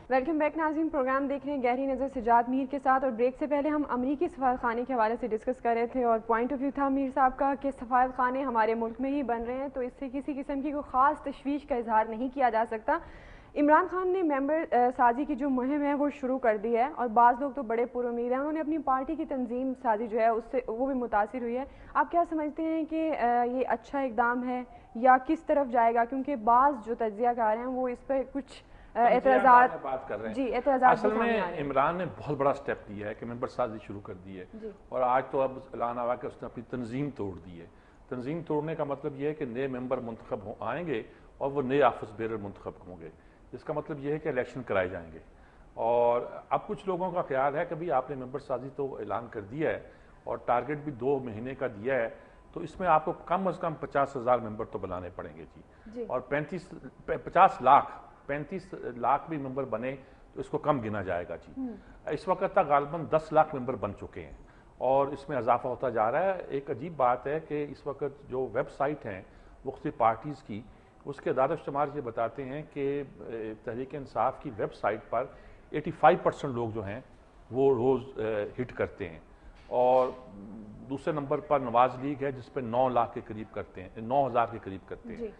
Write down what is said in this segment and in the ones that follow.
Welcome back ناظرین، programme دیکھ رہے ہیں گہری نظر سجاد میر کے ساتھ، اور بریک سے پہلے ہم امریکی سفارت خانے کے حوالے سے ڈسکس کر رہے تھے اور پوائنٹ آف ویو تھا میر صاحب کا کہ سفارت خانے ہمارے ملک میں ہی بن رہے ہیں تو اس سے کسی قسم کی کوئی خاص تشویش کا اظہار نہیں کیا جا سکتا۔ عمران خان نے ممبر سازی کی جو مہم ہے وہ شروع کر دی ہے اور بعض لوگ تو بڑے پر امید ہیں، انہوں نے اپنی پارٹی کی تنظیم سازی جو ہے اس سے وہ بھی متاثر ہوئی ہے۔ آپ کیا سمجھتے ہیں کہ یہ اچھا اقدام ہے یا کس طرف جائے گا؟ کیونکہ بعض جو تجزیہ کار ہیں وہ اس پہ کچھ اعتراضات بات کر رہے ہیں۔ جی اعتراضات اصل میں عمران نے بہت بڑا سٹیپ لیا ہے کہ ممبر سازی شروع کر دی ہے، اور آج تو اب اعلان ہوا کہ اس نے اپنی تنظیم توڑ دی ہے۔ تنظیم توڑنے کا مطلب یہ ہے کہ نئے ممبر منتخب آئیں گے اور وہ نئے آفس بیرر منتخب ہوں گے، جس کا مطلب یہ ہے کہ الیکشن کرائے جائیں گے۔ اور اب کچھ لوگوں کا خیال ہے کہ بھی آپ نے ممبر سازی تو اعلان کر دیا ہے اور ٹارگٹ بھی 2 مہینے کا دیا ہے، تو اس میں آپ کو کم از کم 50,000 ممبر تو بنانے پڑیں گے جی، اور 50 لاکھ بھی ممبر بنے تو اس کو کم گنا جائے گا جی۔ اس وقت تک غالباً 10 لاکھ ممبر بن چکے ہیں اور اس میں اضافہ ہوتا جا رہا ہے۔ ایک عجیب بات ہے کہ اس وقت جو ویب سائٹ ہیں مختلف پارٹیز کی، اس کے اعداد و شمار یہ بتاتے ہیں کہ تحریک انصاف کی ویب سائٹ پر 85% لوگ جو ہیں وہ روز ہٹ کرتے ہیں، اور دوسرے نمبر پر نواز لیگ ہے جس پہ 9 لاکھ کے قریب کرتے ہیں، 9,000 کے قریب کرتے ہیں،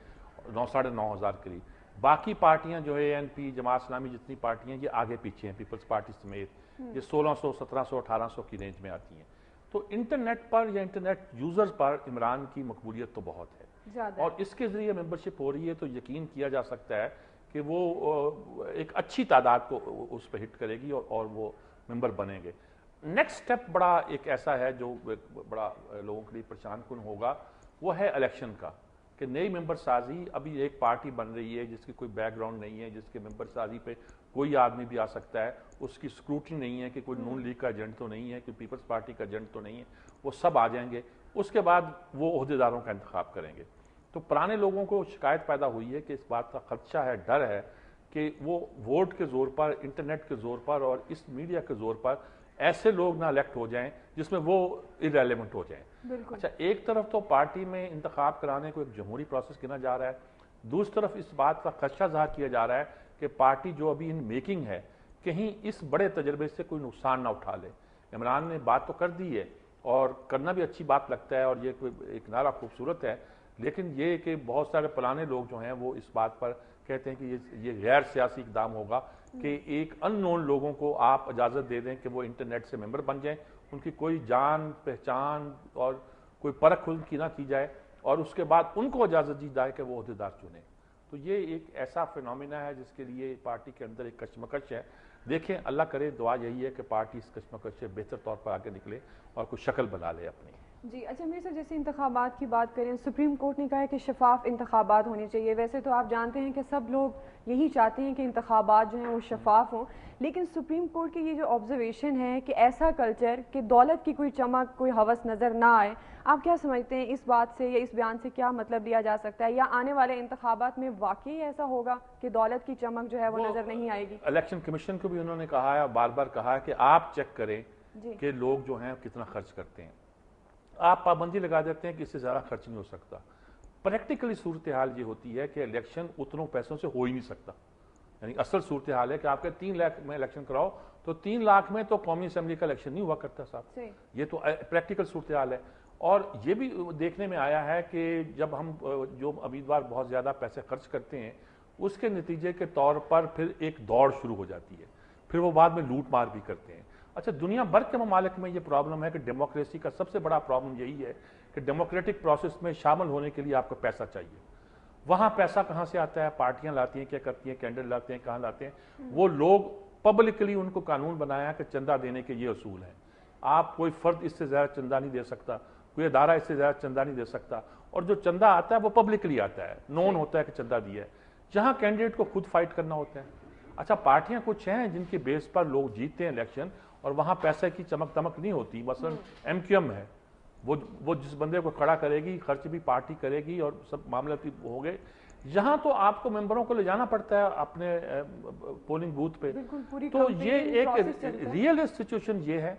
9,500 کے قریب۔ باقی پارٹیاں جو ہے ANP، جماعت اسلامی، جتنی پارٹیاں یہ آگے پیچھے ہیں، پیپلز پارٹی سمیت، یہ 1600، 1700، 1800 کی رینج میں آتی ہیں۔ تو انٹرنیٹ پر یا انٹرنیٹ یوزرز پر عمران کی مقبولیت تو بہت ہے، اور اس کے ذریعے ممبرشپ ہو رہی ہے، تو یقین کیا جا سکتا ہے کہ وہ ایک اچھی تعداد کو اس پہ ہٹ کرے گی اور وہ ممبر بنیں گے۔ نیکسٹ سٹیپ بڑا ایک ایسا ہے جو بڑا لوگوں کے لیے پریشان کن ہوگا، وہ ہے الیکشن کا، کہ نئی ممبر سازی ابھی ایک پارٹی بن رہی ہے جس کی کوئی بیک گراؤنڈ نہیں ہے، جس کے ممبر سازی پہ کوئی آدمی بھی آ سکتا ہے، اس کی سکروٹنی نہیں ہے کہ کوئی نون لیگ کا ایجنٹ تو نہیں ہے، کوئی پیپلز پارٹی کا ایجنٹ تو نہیں ہے، وہ سب آ جائیں گے۔ اس کے بعد وہ عہدیداروں کا انتخاب کریں گے۔ تو پرانے لوگوں کو شکایت پیدا ہوئی ہے کہ اس بات کا خدشہ ہے، ڈر ہے کہ وہ ووٹ کے زور پر، انٹرنیٹ کے زور پر اور اس میڈیا کے زور پر ایسے لوگ نہ الیکٹ ہو جائیں جس میں وہ ارریلیونٹ ہو جائیں۔ اچھا، ایک طرف تو پارٹی میں انتخاب کرانے کو ایک جمہوری پروسیس گنا جا رہا ہے، دوسری طرف اس بات کا خدشہ ظاہر کیا جا رہا ہے کہ پارٹی جو ابھی ان میکنگ ہے کہیں اس بڑے تجربے سے کوئی نقصان نہ اٹھا لے۔ عمران نے بات تو کر دی ہے اور کرنا بھی اچھی بات لگتا ہے، اور یہ ایک نعرہ خوبصورت ہے، لیکن یہ کہ بہت سارے پرانے لوگ جو ہیں وہ اس بات پر کہتے ہیں کہ یہ غیر سیاسی اقدام ہوگا کہ ایک ان نون لوگوں کو آپ اجازت دے دیں کہ وہ انٹرنیٹ سے ممبر بن جائیں، ان کی کوئی جان پہچان اور کوئی پرکھ ان کی نہ کی جائے، اور اس کے بعد ان کو اجازت دی جائے کہ وہ عہدیدار چنیں۔ تو یہ ایک ایسا فینومینا ہے جس کے لیے پارٹی کے اندر ایک کشمکش ہے۔ دیکھیں، اللہ کرے، دعا یہی ہے کہ پارٹی اس کشمکش سے بہتر طور پر آگے نکلے اور کوئی شکل بنا لے اپنی۔ جی اچھا میر صاحب، جیسے انتخابات کی بات کریں، سپریم کورٹ نے کہا ہے کہ شفاف انتخابات ہونے چاہیے۔ ویسے تو آپ جانتے ہیں کہ سب لوگ یہی چاہتے ہیں کہ انتخابات جو ہیں وہ شفاف ہوں، لیکن سپریم کورٹ کی یہ جو آبزرویشن ہے کہ ایسا کلچر کہ دولت کی کوئی چمک، کوئی ہوس نظر نہ آئے، آپ کیا سمجھتے ہیں اس بات سے یا اس بیان سے کیا مطلب لیا جا سکتا ہے؟ یا آنے والے انتخابات میں واقعی ایسا ہوگا کہ دولت کی چمک جو ہے وہ نظر نہیں آئے گی؟ الیکشن کمیشن کو بھی انہوں نے کہا ہے اور بار بار کہا ہے کہ آپ چیک کریں کہ لوگ جو ہیں کتنا خرچ کرتے ہیں۔ آپ پابندی لگا دیتے ہیں کہ اس سے زیادہ خرچ نہیں ہو سکتا۔ پریکٹیکلی صورتحال یہ ہوتی ہے کہ الیکشن اتنوں پیسوں سے ہو ہی نہیں سکتا، یعنی اصل صورتحال ہے کہ آپ کے 3 لاکھ میں الیکشن کراؤ تو 3 لاکھ میں تو قومی اسمبلی کا الیکشن نہیں ہوا کرتا صاحب، یہ تو پریکٹیکل صورتحال ہے۔ اور یہ بھی دیکھنے میں آیا ہے کہ جب ہم جو امیدوار بہت زیادہ پیسے خرچ کرتے ہیں اس کے نتیجے کے طور پر پھر ایک دوڑ شروع ہو جاتی ہے، پھر وہ بعد میں لوٹ مار بھی کرتے ہیں۔ اچھا، دنیا بھر کے ممالک میں یہ پرابلم ہے کہ ڈیموکریسی کا سب سے بڑا پرابلم یہی ہے کہ ڈیموکریٹک پروسیس میں شامل ہونے کے لیے آپ کو پیسہ چاہیے۔ وہاں پیسہ کہاں سے آتا ہے؟ پارٹیاں لاتی ہیں، کیا کرتی ہیں؟ کینڈیڈیٹ لاتے ہیں، کہاں لاتے ہیں؟ وہ لوگ پبلکلی ان کو قانون بنایا کہ چندہ دینے کے یہ اصول ہیں، آپ کوئی فرد اس سے زیادہ چندہ نہیں دے سکتا، کوئی ادارہ اس سے زیادہ چندہ نہیں دے سکتا، اور جو چندہ آتا ہے وہ پبلکلی آتا ہے، نون ہوتا ہے کہ چندہ دیا ہے، جہاں کینڈیڈیٹ کو خود فائٹ کرنا ہوتا ہے۔ اچھا، پارٹیاں کچھ ہیں جن کی بیس پر لوگ جیتتے ہیں الیکشن اور وہاں پیسے کی چمک دمک نہیں ہوتی، مثلا MQM ہے، وہ جس بندے کو کھڑا کرے گی، خرچ بھی پارٹی کرے گی اور سب معاملے ہو گئے۔ یہاں تو آپ کو ممبروں کو لے جانا پڑتا ہے اپنے پولنگ بوتھ پہ۔ تو یہ ایک ریئلسٹ سچویشن یہ ہے،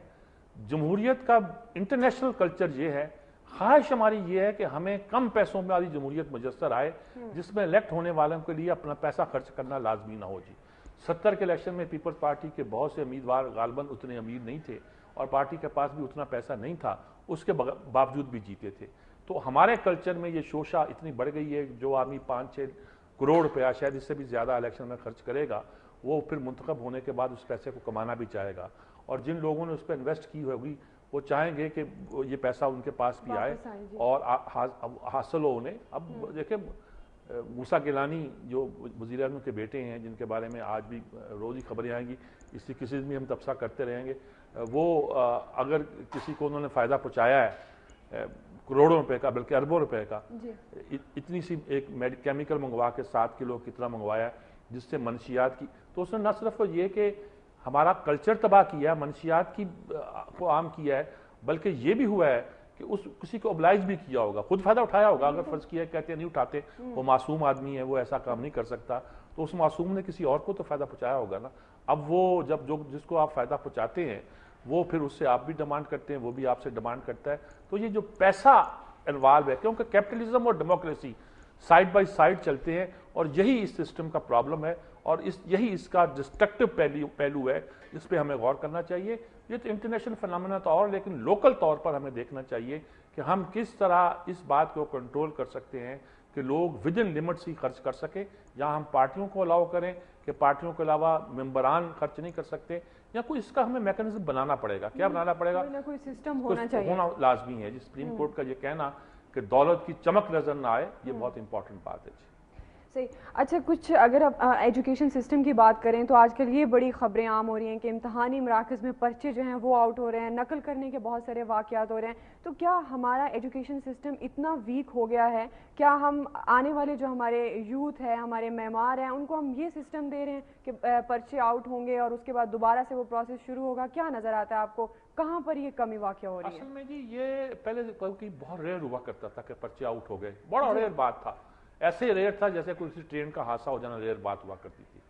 جمہوریت کا انٹرنیشنل کلچر یہ ہے، خواہش ہماری یہ ہے کہ ہمیں کم پیسوں میں والی جمہوریت میسر آئے جس میں الیکٹ ہونے والوں کے لیے اپنا پیسہ خرچ کرنا لازمی نہ ہو جی۔ 70 کے الیکشن میں پیپلز پارٹی کے بہت سے امیدوار غالباً اتنے امیر نہیں تھے اور پارٹی کے پاس بھی اتنا پیسہ نہیں تھا، اس کے باوجود بھی جیتے تھے. تو ہمارے کلچر میں یہ شوشہ اتنی بڑھ گئی ہے، جو آدمی 5-6 کروڑ روپیہ شاید اس سے بھی زیادہ الیکشن میں خرچ کرے گا، وہ پھر منتخب ہونے کے بعد اس پیسے کو کمانا بھی چاہے گا، اور جن لوگوں نے اس پہ انویسٹ کی ہوگی وہ چاہیں گے کہ یہ پیسہ ان کے پاس بھی آئے اور حاصل ہو انہیں. اب دیکھیں موسیٰ گیلانی جو وزیر اعظم کے بیٹے ہیں، جن کے بارے میں آج بھی روز ہی خبریں آئیں گی، اسی کسی دن بھی ہم تبصرہ کرتے رہیں گے، وہ اگر کسی کو انہوں نے فائدہ پہنچایا ہے کروڑوں روپے کا بلکہ اربوں روپے کا، اتنی سی ایک کیمیکل منگوا کے 7 کلو کتنا منگوایا جس سے منشیات کی، تو اس نے نہ صرف یہ کہ ہمارا کلچر تباہ کیا، منشیات کی کو عام کیا ہے، بلکہ یہ بھی ہوا ہے کہ اس کسی کو oblige بھی کیا ہوگا، خود فائدہ اٹھایا ہوگا. اگر فرض کیا کہتے ہیں نہیں اٹھاتے، وہ معصوم آدمی ہے، وہ ایسا کام نہیں کر سکتا، تو اس معصوم نے کسی اور کو تو فائدہ پہنچایا ہوگا نا. اب وہ جب جس کو آپ فائدہ پہنچاتے ہیں وہ پھر اس سے آپ بھی ڈیمانڈ کرتے ہیں، وہ بھی آپ سے ڈیمانڈ کرتا ہے. تو یہ جو پیسہ انوالو ہے، کیونکہ کیپٹلزم اور ڈیموکریسی سائڈ بائی سائڈ چلتے ہیں، اور یہی اس سسٹم کا پرابلم ہے، اور یہی اس کا ڈسٹرکٹیو پہلو ہے جس پہ ہمیں غور کرنا چاہیے. یہ تو انٹرنیشنل فنامنا تو اور، لیکن لوکل طور پر ہمیں دیکھنا چاہیے کہ ہم کس طرح اس بات کو کنٹرول کر سکتے ہیں کہ لوگ ود ان لمٹس ہی خرچ کر سکیں، یا ہم پارٹیوں کو الاؤ کریں کہ پارٹیوں کے علاوہ ممبران خرچ نہیں کر سکتے، یا کوئی اس کا ہمیں میکانزم بنانا پڑے گا. کیا بنانا پڑے گا؟ کوئی سسٹم ہونا چاہیے، ہونا لازمی ہے. سپریم کورٹ کا یہ کہنا کہ دولت کی چمک نظر نہ آئے، یہ بہت امپورٹنٹ بات ہے. صحیح. اچھا، کچھ اگر آپ ایجوکیشن سسٹم کی بات کریں تو آج کل یہ بڑی خبریں عام ہو رہی ہیں کہ امتحانی مراکز میں پرچے جو ہیں وہ آؤٹ ہو رہے ہیں، نقل کرنے کے بہت سارے واقعات ہو رہے ہیں. تو کیا ہمارا ایجوکیشن سسٹم اتنا ویک ہو گیا ہے؟ کیا ہم آنے والے جو ہمارے یوتھ ہے، ہمارے معمار ہیں، ان کو ہم یہ سسٹم دے رہے ہیں کہ پرچے آؤٹ ہوں گے اور اس کے بعد دوبارہ سے وہ پروسیس شروع ہوگا؟ کیا نظر آتا ہے آپ کو، کہاں پر یہ کمی واقع ہو رہی ہے؟ اصل میں جی یہ پہلے بہت ریئر ہوا کرتا تھا کہ پرچے آؤٹ ہو گئے، بڑا ریئر بات تھا. ایسے ریئر تھا جیسے کوئی ٹرین کا حادثہ ہو جانا ریئر بات ہوا کرتی تھی.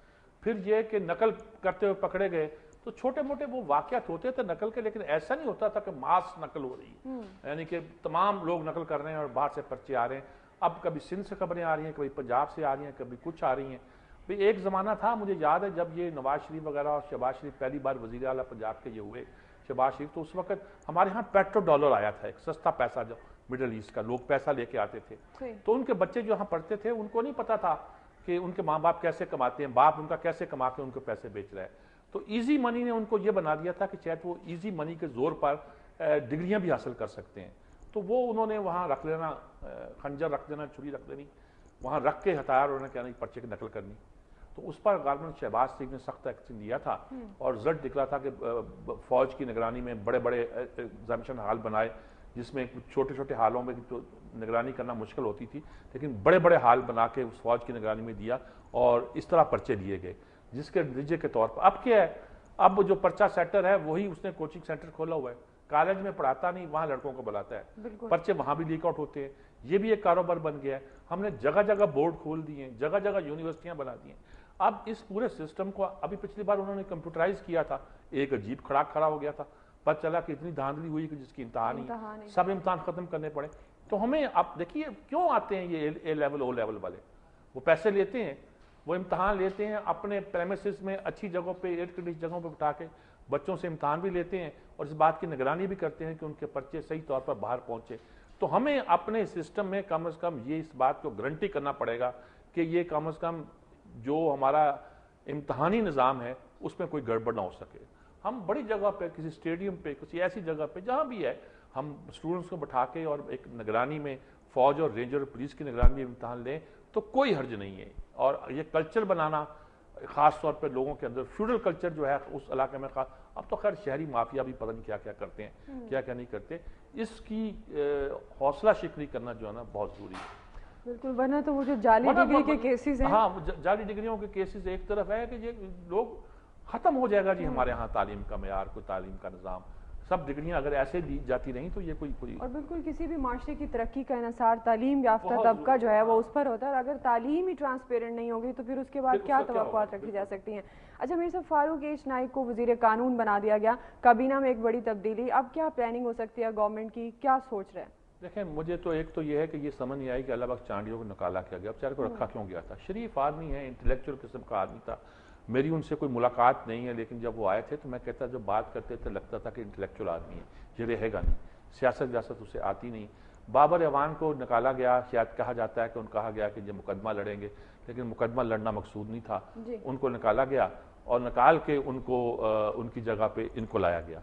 پھر یہ کہ نقل کرتے ہوئے پکڑے گئے تو چھوٹے موٹے وہ واقعات ہوتے تھے نقل کے، لیکن ایسا نہیں ہوتا تھا کہ ماس نقل ہو رہی ہے، یعنی کہ تمام لوگ نقل کر رہے ہیں اور باہر سے پرچے آ رہے ہیں. اب کبھی سندھ سے خبریں آ رہی ہیں، کبھی پنجاب سے آ رہی ہیں، کبھی کچھ آ رہی ہیں. بھئی ایک زمانہ تھا، مجھے یاد ہے جب یہ نواز شریف وغیرہ اور شہباز شریف پہلی بار وزیر اعلیٰ پنجاب کے یہ ہوئے شہباز شریف، تو اس وقت ہمارے ہاں پیٹرو ڈالر آیا تھا، ایک سستا پیسہ جو مڈل ایسٹ کا، لوگ پیسہ لے کے آتے تھے. تو ان کے بچے جو یہاں پڑھتے تھے ان کو نہیں پتا تھا کہ ان کے ماں باپ کیسے کماتے ہیں، باپ ان کا کیسے کما کے ان کو پیسے بیچ رہا ہے. تو ایزی منی نے ان کو یہ بنا دیا تھا کہ شاید وہ ایزی منی کے زور پر ڈگریاں بھی حاصل کر سکتے ہیں. تو وہ انہوں نے وہاں رکھ لینا، خنجر رکھ دینا، چھری رکھ دینی، وہاں رکھ کے ہتھیار انہوں نے کہنا پرچے کی نقل کرنی. تو اس پر غالباً شہباز شریف نے سخت ایکشن لیا تھا، اور رزلٹ دکھ رہا تھا کہ فوج کی نگرانی میں بڑے بڑے ایگزامینیشن ہال بنائے، جس میں چھوٹے چھوٹے حالوں میں تو نگرانی کرنا مشکل ہوتی تھی، لیکن بڑے بڑے حال بنا کے اس فوج کی نگرانی میں دیا، اور اس طرح پرچے لیے گئے، جس کے نتیجے کے طور پر اب کیا ہے، اب جو پرچہ سیٹر ہے وہی اس نے کوچنگ سینٹر کھولا ہوا ہے، کالج میں پڑھاتا نہیں، وہاں لڑکوں کو بلاتا ہے، پرچے وہاں بھی لیک آؤٹ ہوتے ہیں. یہ بھی ایک کاروبار بن گیا ہے. ہم نے جگہ جگہ بورڈ کھول دیے ہیں، جگہ جگہ یونیورسٹیاں بنا دی ہیں. اب اس پورے سسٹم کو ابھی پچھلی بار انہوں نے کمپیوٹرائز کیا تھا، ایک عجیب کھڑاک کھڑا ہو گیا تھا، پتہ چلا کہ اتنی دھاندلی ہوئی کہ جس کی امتحان نہیں، سب امتحان ختم کرنے پڑے. تو ہمیں اب دیکھیے کیوں آتے ہیں یہ اے لیول او لیول والے، وہ پیسے لیتے ہیں، وہ امتحان لیتے ہیں اپنے پریمیسز میں اچھی جگہوں پہ، ایئر کنڈیشن جگہوں پہ بٹھا کے بچوں سے امتحان بھی لیتے ہیں، اور اس بات کی نگرانی بھی کرتے ہیں کہ ان کے پرچے صحیح طور پر باہر پہنچے. تو ہمیں اپنے سسٹم میں کم از کم یہ اس بات کو گارنٹی کرنا پڑے گا کہ یہ کم از کم جو ہمارا امتحانی نظام ہے اس میں کوئی گڑبڑ نہ ہو سکے. ہم بڑی جگہ پہ، کسی اسٹیڈیم پہ، کسی ایسی جگہ پہ جہاں بھی ہے، ہم اسٹوڈنٹس کو بٹھا کے اور ایک نگرانی میں فوج اور رینجر اور پولیس کی نگرانی میں امتحان لیں تو کوئی حرج نہیں ہے. اور یہ کلچر بنانا خاص طور پہ لوگوں کے اندر فیوڈل کلچر جو ہے اس علاقے میں خاص، اب تو خیر شہری مافیا بھی پتہ نہیں کیا کیا کرتے ہیں، کیا کیا نہیں کرتے، اس کی حوصلہ شکنی کرنا جو ہے نا بہت ضروری ہے. بالکل، ورنہ تو وہ جو جعلی ڈگری کے کیسز ہیں، ہاں جعلی ڈگریوں کے کیسز ایک طرف ہے کہ یہ لوگ ختم ہو جائے گا جی ہمارے ہاں تعلیم کا معیار، کوئی تعلیم کا نظام، سب ڈگریاں اگر ایسے دی جاتی رہیں تو یہ کوئی اور بالکل کسی بھی معاشرے کی ترقی کا انحصار تعلیم یافتہ طبقہ جو ہے وہ اس پر ہوتا ہے. اگر تعلیم ہی ٹرانسپیرنٹ نہیں ہوگی تو پھر اس کے بعد کیا توقعات رکھی جا سکتی ہیں. اچھا میر صاحب، فاروق ایچ نائک کو وزیر قانون بنا دیا گیا، کابینہ میں ایک بڑی تبدیلی، اب کیا پلاننگ ہو سکتی ہے گورنمنٹ کی، کیا سوچ رہے ہیں؟ دیکھیں مجھے تو ایک تو یہ ہے کہ یہ سمجھ نہیں آئی کہ اللہ بخش چانڈیوں کو نکالا کیا گیا، اب بیچارے کو رکھا کیوں گیا تھا. شریف آدمی ہے، انٹلیکچوئل قسم کا آدمی تھا، میری ان سے کوئی ملاقات نہیں ہے، لیکن جب وہ آئے تھے تو میں کہتا جب بات کرتے تھے لگتا تھا کہ انٹلیکچوئل آدمی ہے، یہ رہے گا نہیں، سیاست اسے آتی نہیں۔ بابر اعوان کو نکالا گیا، شاید کہا جاتا ہے کہ کہا گیا کہ یہ مقدمہ لڑیں گے، لیکن مقدمہ لڑنا مقصود نہیں تھا، ان کو نکالا گیا اور نکال کے ان کی جگہ پہ ان کو لایا گیا۔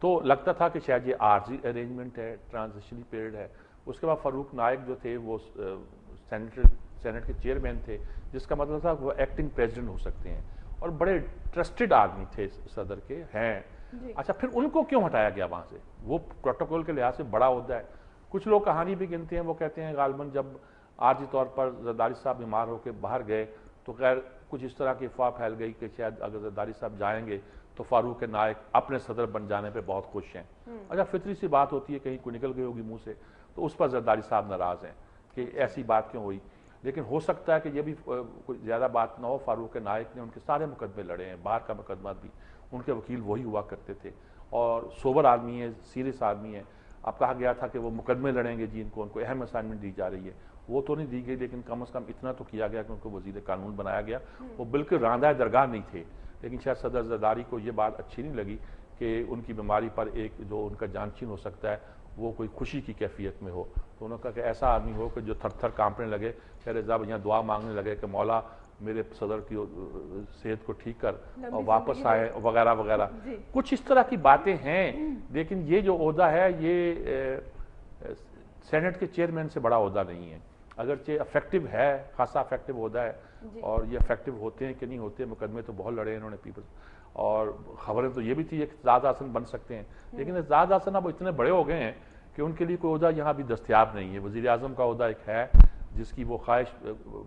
تو لگتا تھا کہ شاید یہ عارضی ارینجمنٹ ہے، ٹرانزیشنل پیریڈ ہے۔ اس کے بعد فاروق نائک جو تھے وہ سینٹ کے چیئرمین تھے، جس کا مطلب تھا وہ ایکٹنگ پریزیڈنٹ ہو سکتے ہیں، اور بڑے ٹرسٹڈ آدمی تھے صدر کے ہیں۔ اچھا پھر ان کو کیوں ہٹایا گیا وہاں سے؟ وہ پروٹوکول کے لحاظ سے بڑا عہدہ ہے۔ کچھ لوگ کہانی بھی گنتے ہیں، وہ کہتے ہیں غالباً جب عارضی طور پر زرداری صاحب بیمار ہو کے باہر گئے تو خیر کچھ اس طرح کی افواہ پھیل گئی کہ شاید اگر زرداری صاحب جائیں گے تو فاروق نائک اپنے صدر بن جانے پہ بہت خوش ہیں۔ اچھا فطری سی بات ہوتی ہے، کہیں کوئی نکل گئی ہوگی منہ سے تو اس پر زرداری صاحب ناراض ہیں کہ ایسی بات کیوں ہوئی، لیکن ہو سکتا ہے کہ یہ بھی کوئی زیادہ بات نہ ہو۔ فاروق نائک نے ان کے سارے مقدمے لڑے ہیں، باہر کا مقدمہ بھی، ان کے وکیل وہی ہوا کرتے تھے، اور سوبر آدمی ہے، سیریس آدمی ہے۔ اب کہا گیا تھا کہ وہ مقدمے لڑیں گے، ان کو اہم اسائنمنٹ دی جا رہی ہے، وہ تو نہیں دی گئی، لیکن کم از کم اتنا تو کیا گیا کہ ان کو وزیر قانون بنایا گیا۔ وہ بالکل راندہ درگاہ نہیں تھے، لیکن شاید صدر زرداری کو یہ بات اچھی نہیں لگی کہ ان کی بیماری پر ایک جو ان کا جانشین ہو سکتا ہے وہ کوئی خوشی کی کیفیت میں ہو، تو انہوں نے کہا کہ ایسا آدمی ہو کہ جو تھر تھر کانپنے لگے، کہہ رہے صاحب یہاں دعا مانگنے لگے کہ مولا میرے صدر کی صحت کو ٹھیک کر اور واپس آئے وغیرہ وغیرہ، کچھ اس طرح کی باتیں ہیں۔ لیکن یہ جو عہدہ ہے یہ سینٹ کے چیئرمین سے بڑا عہدہ نہیں ہے، اگرچہ افیکٹو ہے، خاصا افیکٹو عہدہ ہے، اور یہ افیکٹو ہوتے ہیں کہ نہیں ہوتے، مقدمے تو بہت لڑے انہوں نے پیپلز، اور خبریں تو یہ بھی تھی کہ اعزاز حسن بن سکتے ہیں، لیکن اعزاز حسن اب اتنے بڑے ہو گئے ہیں کہ ان کے لیے کوئی عہدہ یہاں بھی دستیاب نہیں ہے۔ وزیر اعظم کا عہدہ ایک ہے جس کی وہ خواہش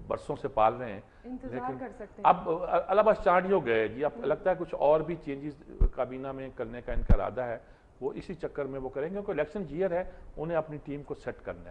برسوں سے پال رہے ہیں، لیکن اب البس چانڈ ہو گئے جی، اب لگتا ہے کچھ اور بھی چینجز کابینہ میں کرنے کا ان کا ارادہ ہے، وہ اسی چکر میں وہ کریں گے، کیونکہ الیکشن ایئر ہے، انہیں اپنی ٹیم کو سیٹ کرنا ہے۔